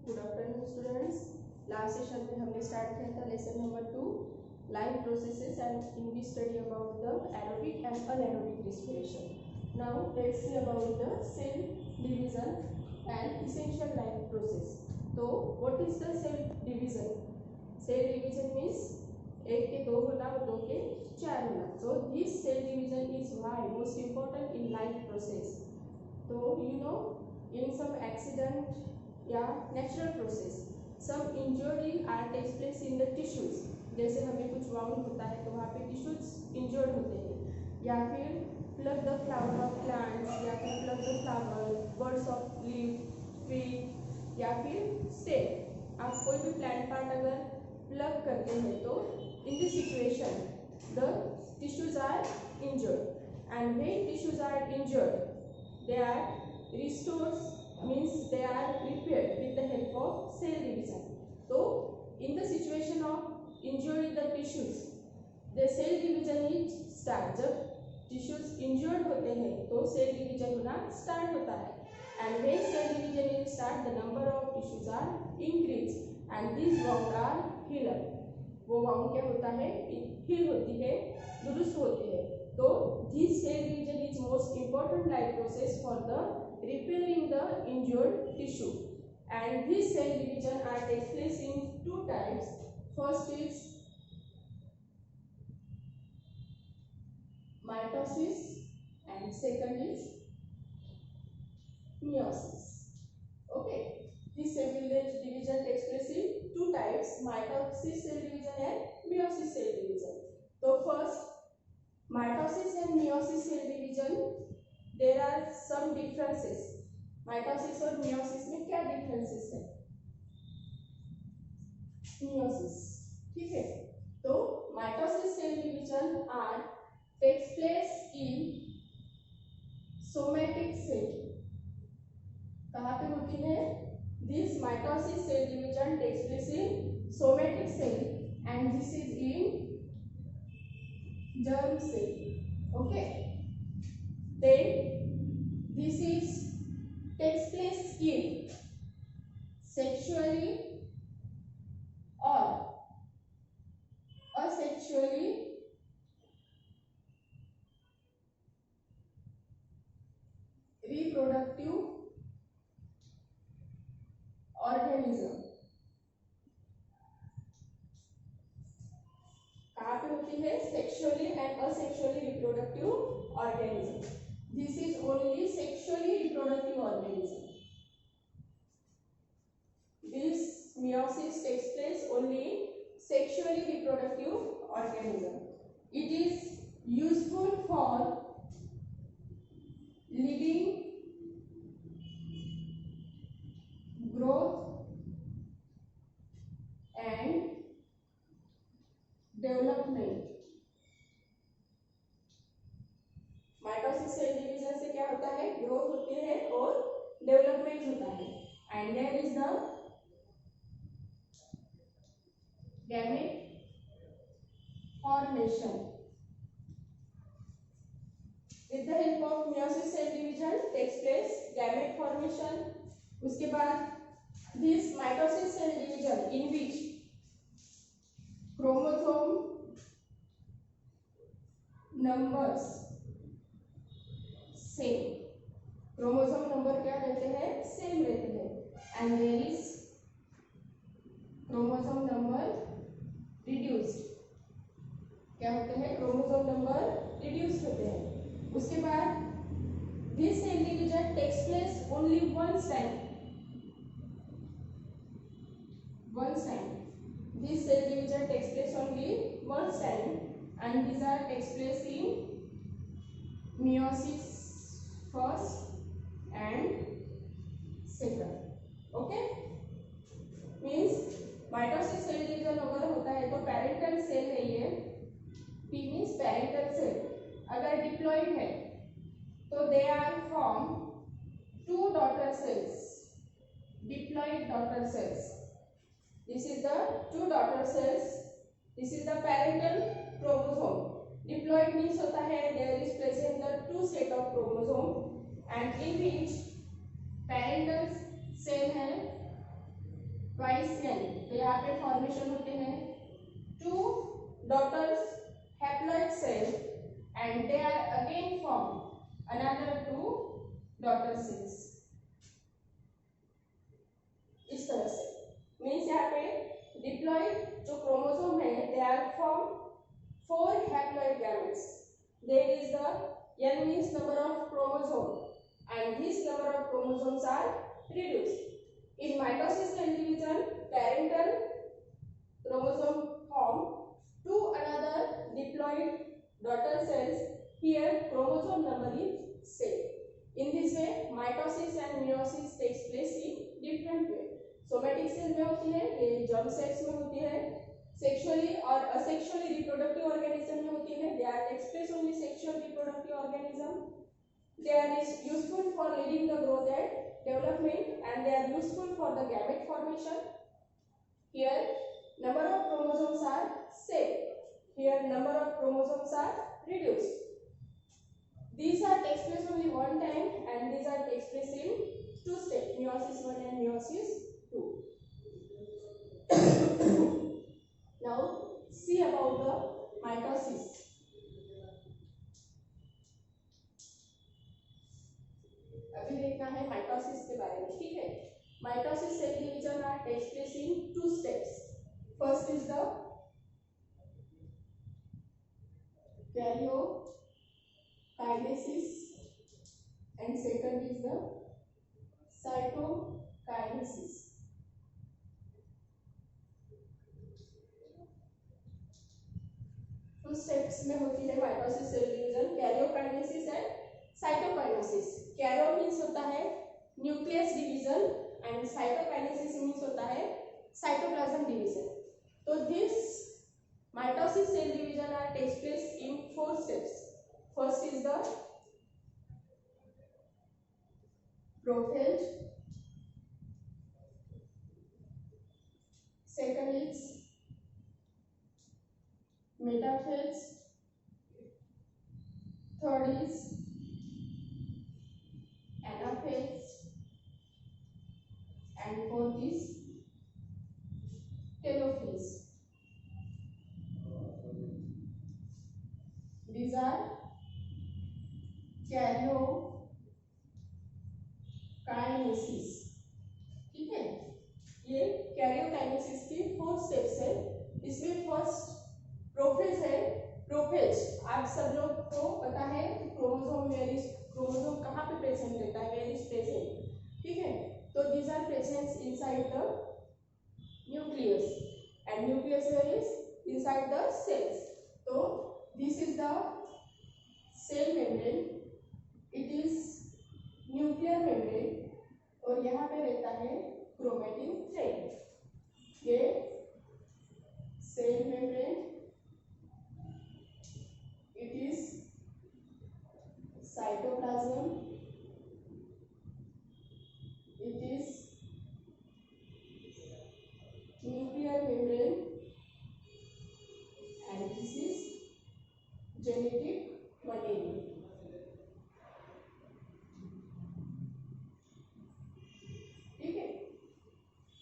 Good afternoon students. Last session में हमने start किया था lesson number 2 life processes and in we study about the aerobic and anaerobic respiration. Now let's see about the cell division and essential life process. तो what is the cell division? Cell division means एक के दो होना और दो के चार होना। So this cell division is why most important in life process. तो you know in some accident या natural process some injury are takes place in the tissues। जैसे हमें कुछ वाउंड होता है तो वहाँ पे टिश्यूज इंजर्ड होते हैं, या फिर plug the flower of plants, या फिर plug the flower birds of leaf tree, या फिर स्टेम। आप कोई भी प्लांट पार्ट अगर प्लग करते हैं तो in this situation the tissues are injured and when tissues are injured they are restores means they are repaired with the help of cell division। So in the situation of injury the tissues the cell division is start। जब tissues injured होते हैं तो cell division होना start होता है, and when cell division is start the number of tissues are increased and these wound are heal up। वो wound क्या होता है, heal होती है, दुरुस्त होती है। तो this cell division is most important life process for the repairing the injured tissue, and this cell division are takes place in two types। First is mitosis and second is meiosis। Okay, this cell division takes place in two types, mitosis cell division and meiosis cell division। So first mitosis and meiosis cell division there are some differences। Mitosis और meiosis में क्या differences है? Meiosis, ठीक है। तो mitosis cell division are takes place in somatic cell. कहाँ पे होती है? This mitosis cell division takes place in somatic cell and this is in germ cell। Okay, then this is takes place in sexually or asexually reproductive organism। कहाँ पे होती है? Sexually and asexually reproductive organism. This is only sexually reproductive organism. This meiosis takes place only in sexually reproductive organism। It is useful for living, growth and development. Mitosis cell division से क्या होता है? Growth होती है और development होता है। And there is the gamete formation. With the help of meiosis cell division takes place gamete formation. उसके बाद this mitosis cell division in which chromosome numbers same. Chromosome number क्या रहते हैं? सेम रहते हैं। And there is chromosome number reduced. क्या होते हैं? क्रोमोसोम नंबर रिड्यूस्ड होते हैं। उसके बाद this cell division takes place only once time. once time this cell division takes place only once time and these are takes place in meiosis first and second। okay, means mitosis cell division अगर होता है तो parental cell है ये, P means parental cell अगर diploid है तो they are from two daughter cells, diploid daughter cells. This is the two daughter cells. This is the parental chromosome। Diploid means होता है there is present the two set of chromosome and in which parental cell है twice N, तो यहाँ पे formation होते हैं two daughters haploid cell and they are again form another two daughter cells. इस तरह से मीन्स यहाँ पे डिप्लॉइड जो क्रोमोसोम है they are form 4 haploid gametes. There is the n means number of chromosome and this number of chromosomes are reduced. In mitosis cell division, parental chromosome form to another diploid daughter cells. Here chromosome number is same. In this way, mitosis and meiosis takes place in different way. Somatic cell में होती है, ये germ cells में होती है, sexually और asexually reproductive organism में होती है। They are express only sexual reproductive organism. They are useful for leading the growth and development and they are useful for the gamete formation. Here number of chromosomes are same, here number of chromosomes are reduced. These are takes place only one time and these are takes place in two steps, meiosis 1 and meiosis 2. Now see about the mitosis. अभी देखना है mitosis के बारे में, ठीक है। Mitosis cell division are takes place in two steps. First is the karyokinesis and second is the cytokinesis. Two steps में होती है mitosis cell division, karyokinesis and cytokinesis. Karyo means होता है nucleus division and cytokinesis means होता है cytoplasm division. तो this mitosis cell division are takes place in 4 steps. First is the prophase, second is metaphase, third is anaphase and fourth is telophase. These are karyokinesis, ठीक है। ये karyokinesis की 4 steps है। इसमें first prophase है। Prophase आप सब लोग को पता है क्रोमोसोम क्रोमोसोम कहाँ पे प्रेजेंट रहता है, वेयर इज प्रेजेंट, ठीक है। तो these are present inside the nucleus and nucleus where is inside the cells. तो this is the cell membrane, it is nuclear membrane और यहाँ पे रहता है क्रोमेटिन चेन। ये cell membrane, it is cytoplasm, it is nuclear membrane and this is genetic material, ठीक है।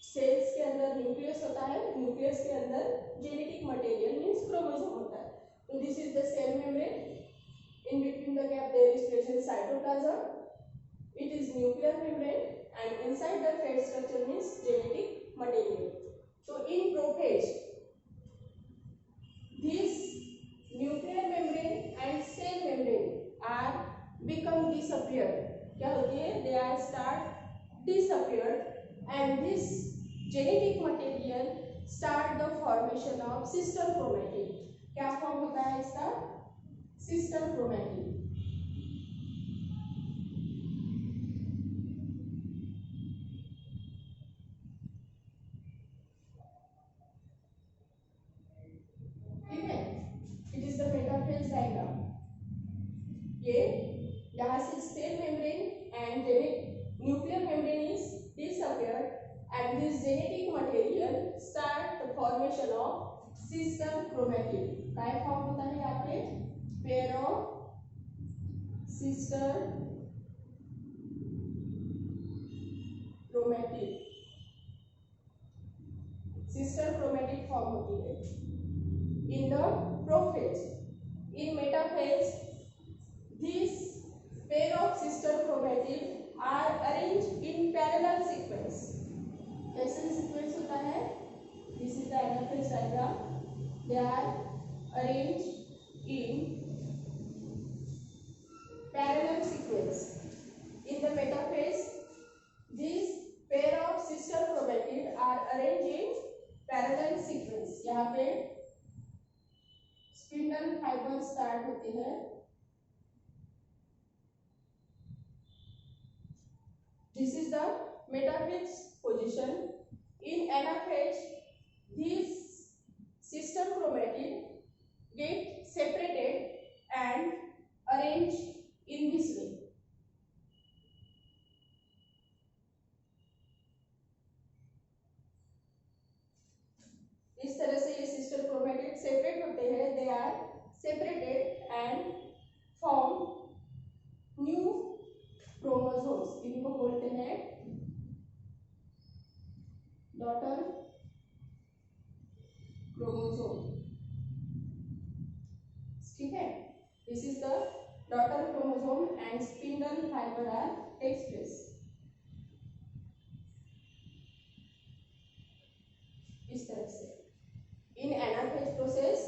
Sales के अंदर न्यूक्लियस होता है, न्यूक्लियस के अंदर जेनेटिक मटेरियल मींस क्रोमोसोम होता है। तो this is the cell membrane, in between the gap there is present cytoplasm, it is nuclear membrane and inside the thread structure means genetic material. तो in prophase this nuclear membrane and cell membrane are become disappeared. क्या होती है? They are start disappeared and this genetic material start the formation of sister chromatin. क्या form होता है इसका? Sister chromatin. ये यहाँ से cell membrane and nuclear membrane is disappeared and this genetic material start the formation of sister chromatin. क्या form होता है यहाँ पे? Pair of sister chromatin. है, this is the anaphase diagram, they are arrange in parallel sequence. In the metaphase, these pair of sister chromatid are arranged in parallel sequence. यहाँ पे spindle fibre start होते हैं, this is the metaphase position. In anaphase, these sister chromatid get separated and arranged in this way. इस तरह से ये sister chromatid separate होते हैं, they are separated and form new chromosomes, इनको बोलते हैं डॉटर क्रोमोसोम, ठीक है। This is the daughter chromosome and spindle fibre are takes place. इस तरह से in anaphase process,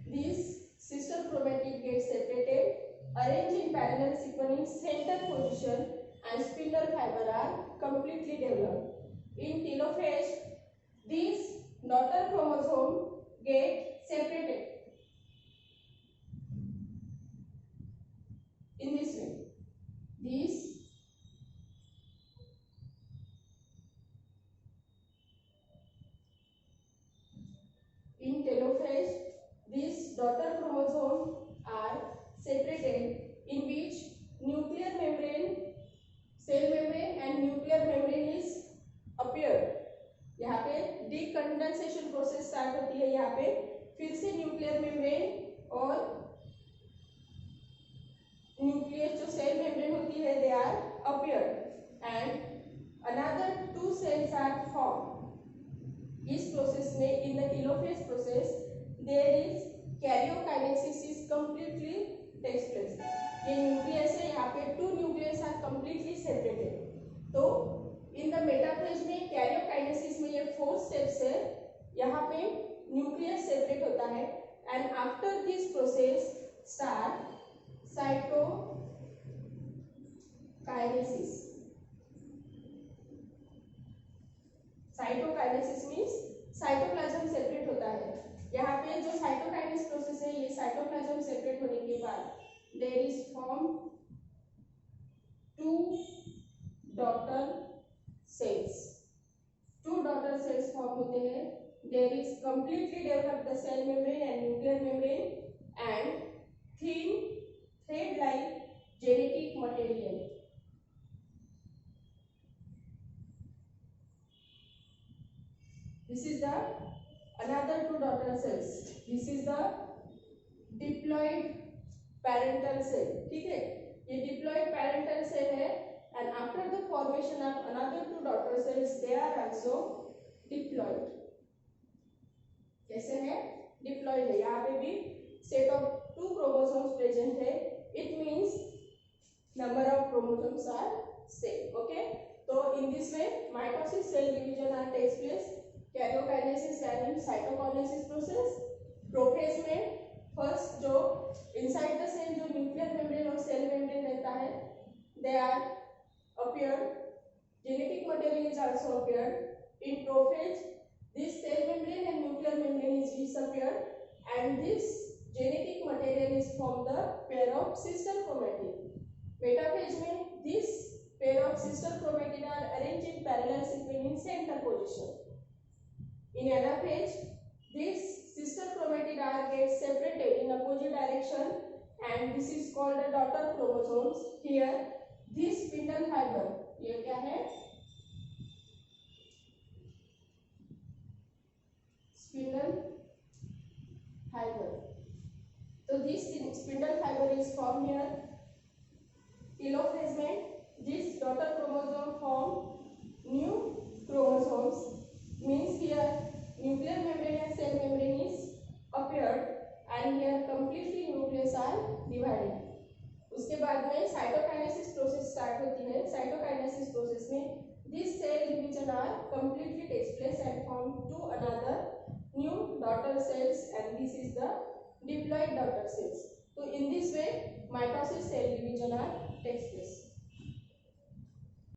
these sister chromatid get separated, arranged in parallel sequence in center position, and spindle fiber are completely developed. In telophase, these daughter chromosome get separated in this way. These in telophase, these daughter chromosomes are separated, in which nuclear membrane, cell membrane and nuclear membrane is appeared. यहाँ पे decondension process start होती है, यहाँ पे फिर से nuclear membrane और nucleus जो cell membrane होती है, they are appeared and another two cells are formed. इस प्रोसेस में in the telophase process there is karyokinesis is completely takes place. ये न्यूक्लियस है, यहाँ पे two nucleus are completely separated. तो इन द मेटाफेज में कैरियोकाइनेसिस में ये 4 स्टेप्स है, यहाँ पे न्यूक्लियस सेपरेट होता है and after this process start cytokinesis. Cytokinesis means cytoplasm separate होता है। यहाँ पे जो साइटोकाइनेसिस प्रोसेस है, ये साइटोप्लाज्म सेपरेट होने के बाद there is form 2 daughter cells. 2 daughter cells form होते हैं। There is completely developed the cell membrane and nuclear membrane and thin thread like genetic material. This is the another 2 daughter cells. This is the diploid parental cell. ठीक है, ये diploid parental cell है and after the formation of another 2 daughter cells, they are also diploid. कैसे है? Diploid है। यहाँ पे भी set of 2 chromosomes present है. It means number of chromosomes are same. Okay. So in this way, mitosis cell division are takes place. Karyokinesis and cytokinesis process. Prophase में first जो inside the cell जो nuclear membrane और cell membrane रहता है, they are appeared, genetic material is also appeared. In prophase this cell membrane and nuclear membrane is disappeared and this genetic material is from the pair of sister chromatid. Metaphase में this pair of sister chromatid are arranged in parallel sequence in center position. In anaphase, these sister chromatid are get separated in opposite direction and this is called the daughter chromosomes. Here, this spindle fiber, ये क्या है? Spindle fiber. So this spindle fiber is formed here. Telophase में this daughter chromosome form new chromosomes. Means here nuclear membrane and cell membrane is appeared and here completely nucleus are divided. उसके बाद में cytokinesis process start होती है। Cytokinesis process में These cell division are completely takes place and form two another new daughter cells, and this is the diploid daughter cells. So in this way mitosis cell division are takes place.